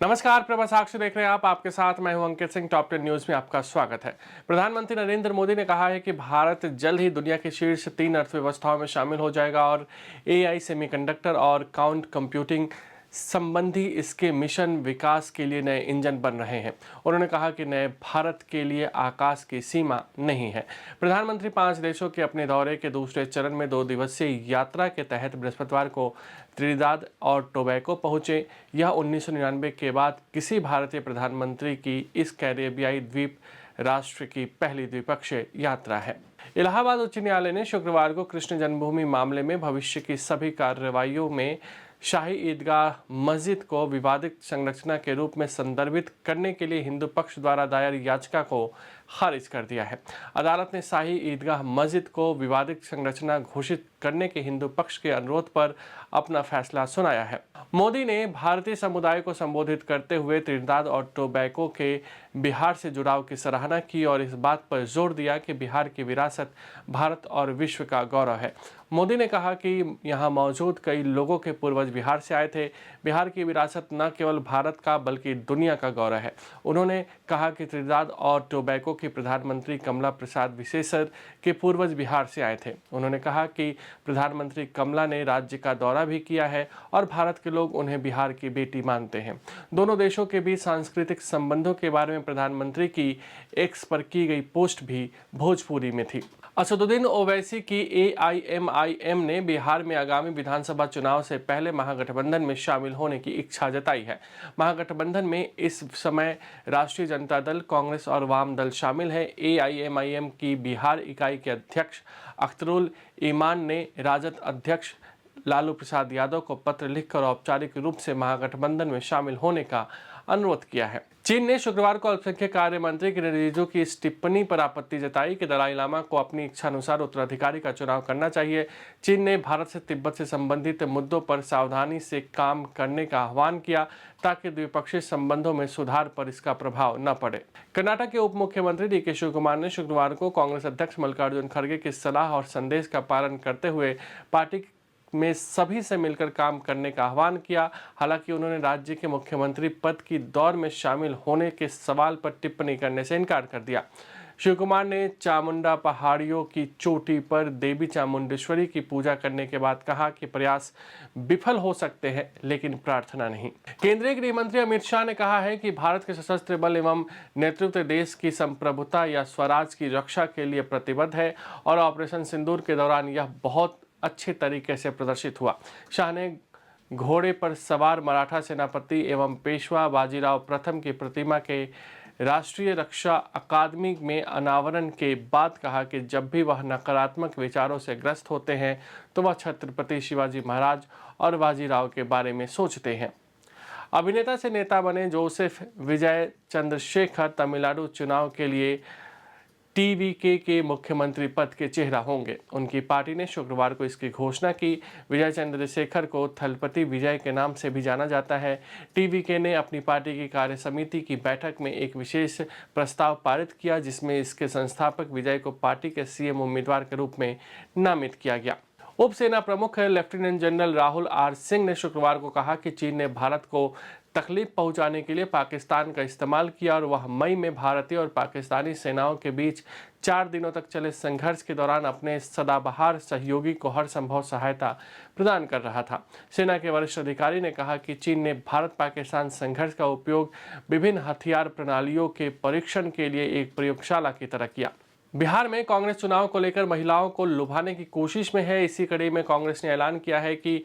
नमस्कार, प्रभा साक्षी देख रहे हैं आप। आपके साथ मैं हूं अंकित सिंह। टॉप 10 न्यूज में आपका स्वागत है। प्रधानमंत्री नरेंद्र मोदी ने कहा है कि भारत जल्द ही दुनिया की शीर्ष 3 अर्थव्यवस्थाओं में शामिल हो जाएगा और एआई, सेमीकंडक्टर और क्वांटम कंप्यूटिंग संबंधी इसके मिशन विकास के लिए नए इंजन बन रहे हैं। उन्होंने कहा कि नए भारत के लिए आकाश की सीमा नहीं है। प्रधानमंत्री 5 देशों के अपने दौरे के दूसरे चरण में 2 दिवसीय यात्रा के तहत बृहस्पतिवार को त्रिनिदाद और टोबैगो पहुंचे। यह 1999 के बाद किसी भारतीय प्रधानमंत्री की इस कैरेबियाई द्वीप राष्ट्र की पहली द्विपक्षीय यात्रा है। इलाहाबाद उच्च न्यायालय ने शुक्रवार को कृष्ण जन्मभूमि मामले में भविष्य की सभी कार्रवाइयों में शाही ईदगाह मस्जिद को विवादित संरचना के रूप में संदर्भित करने के लिए हिंदू पक्ष द्वारा दायर याचिका को खारिज कर दिया है। अदालत ने शाही ईदगाह मस्जिद को विवादित संरचना घोषित करने के हिंदू पक्ष के अनुरोध पर अपना फैसला सुनाया है। मोदी ने भारतीय समुदाय को संबोधित करते हुए त्रिनिदाद और टोबैगो के बिहार से जुड़ाव की सराहना की और इस बात पर जोर दिया कि बिहार की विरासत भारत और विश्व का गौरव है। मोदी ने कहा कि यहाँ मौजूद कई लोगों के पूर्वज बिहार से आए थे। बिहार की विरासत न केवल भारत का बल्कि दुनिया का गौरव है। उन्होंने कहा कि त्रिनिदाद और टोबैगो की प्रधानमंत्री कमला प्रसाद विशेषर के पूर्वज बिहार से आए थे। उन्होंने कहा कि प्रधानमंत्री कमला ने राज्य का दौरा भी किया है और भारत के लोग उन्हें बिहार की बेटी मानते हैं। दोनों देशों के बीच सांस्कृतिक संबंधों के बारे में प्रधानमंत्री की एक्स पर की गई पोस्ट भी भोजपुरी में थी। असदुद्दीन ओवैसी की एआईएमआईएम ने बिहार में आगामी विधानसभा चुनाव से पहले महागठबंधन में शामिल होने की इच्छा जताई है। महागठबंधन में इस समय राष्ट्रीय जनता दल, कांग्रेस और वाम दल शामिल है। एआईएमआईएम की बिहार इकाई के अध्यक्ष अख्तरुल ईमान ने राजद अध्यक्ष लालू प्रसाद यादव को पत्र लिखकर औपचारिक रूप से महागठबंधन में शामिल होने का अनुरोध किया है। चीन ने शुक्रवार को अल्पसंख्यक कार्य मंत्री किरेन रिजिजू की इस टिप्पणी पर आपत्ति जताई कि दलाई लामा को अपनी इच्छानुसार उत्तराधिकारी का चुनाव करना चाहिए। चीन ने भारत से तिब्बत से संबंधित मुद्दों पर सावधानी से काम करने का आह्वान किया ताकि द्विपक्षीय संबंधों में सुधार पर इसका प्रभाव न पड़े। कर्नाटक के उप मुख्यमंत्री डीके शिवकुमार ने शुक्रवार को कांग्रेस अध्यक्ष मल्लिकार्जुन खड़गे की सलाह और संदेश का पालन करते हुए पार्टी में सभी से मिलकर काम करने का आह्वान किया। हालांकि उन्होंने राज्य के मुख्यमंत्री पद की दौड़ में शामिल होने के सवाल पर टिप्पणी करने से इनकार कर दिया। शिवकुमार ने चामुंडा पहाड़ियों की चोटी पर देवी चामुंडेश्वरी की पूजा करने के बाद कहा कि प्रयास विफल हो सकते हैं लेकिन प्रार्थना नहीं। केंद्रीय गृह मंत्री अमित शाह ने कहा है कि भारत के सशस्त्र बल एवं नेतृत्व देश की संप्रभुता या स्वराज की रक्षा के लिए प्रतिबद्ध है और ऑपरेशन सिंदूर के दौरान यह बहुत अच्छे तरीके से प्रदर्शित हुआ। शाह ने घोड़े पर सवार मराठा सेनापति एवं पेशवा बाजीराव प्रथम की प्रतिमा के राष्ट्रीय रक्षा अकादमी में अनावरण के बाद कहा कि जब भी वह नकारात्मक विचारों से ग्रस्त होते हैं तो वह छत्रपति शिवाजी महाराज और बाजीराव के बारे में सोचते हैं। अभिनेता से नेता बने जोसेफ विजय चंद्रशेखर तमिलनाडु चुनाव के लिए टीवीके के मुख्यमंत्री पद के चेहरा होंगे। उनकी पार्टी ने शुक्रवार को इसकी घोषणा की। विजय चंद्रशेखर को थलपति विजय के नाम से भी जाना जाता है। टीवीके ने अपनी पार्टी की कार्य समिति की बैठक में एक विशेष प्रस्ताव पारित किया जिसमें इसके संस्थापक विजय को पार्टी के सीएम उम्मीदवार के रूप में नामित किया गया। उप सेना प्रमुख lieutenant general Rahul R Singh ने शुक्रवार को कहा कि चीन ने भारत को तकलीफ पहुंचाने के लिए पाकिस्तान का इस्तेमाल किया और वह मई में भारतीय और पाकिस्तानी सेनाओं के बीच 4 दिनों तक चले संघर्ष के दौरान अपने सदाबहार सहयोगी को हर संभव सहायता प्रदान कर रहा था। सेना के वरिष्ठ अधिकारी ने कहा कि चीन ने भारत पाकिस्तान संघर्ष का उपयोग विभिन्न हथियार प्रणालियों के परीक्षण के लिए एक प्रयोगशाला की तरह किया। बिहार में कांग्रेस चुनाव को लेकर महिलाओं को लुभाने की कोशिश में है। इसी कड़ी में कांग्रेस ने ऐलान किया है कि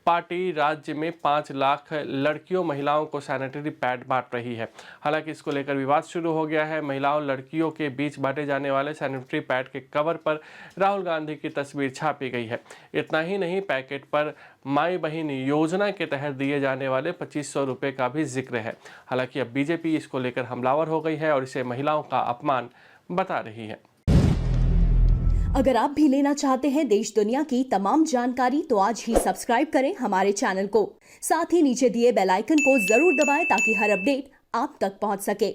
पार्टी राज्य में 5 लाख लड़कियों महिलाओं को सैनिटरी पैड बांट रही है। हालांकि इसको लेकर विवाद शुरू हो गया है। महिलाओं लड़कियों के बीच बांटे जाने वाले सैनिटरी पैड के कवर पर राहुल गांधी की तस्वीर छापी गई है। इतना ही नहीं, पैकेट पर माई बहन योजना के तहत दिए जाने वाले 2500 रुपये का भी जिक्र है। हालांकि अब बीजेपी इसको लेकर हमलावर हो गई है और इसे महिलाओं का अपमान बता रही है। अगर आप भी लेना चाहते हैं देश दुनिया की तमाम जानकारी तो आज ही सब्सक्राइब करें हमारे चैनल को। साथ ही नीचे दिए बेल आइकन को जरूर दबाएं ताकि हर अपडेट आप तक पहुंच सके।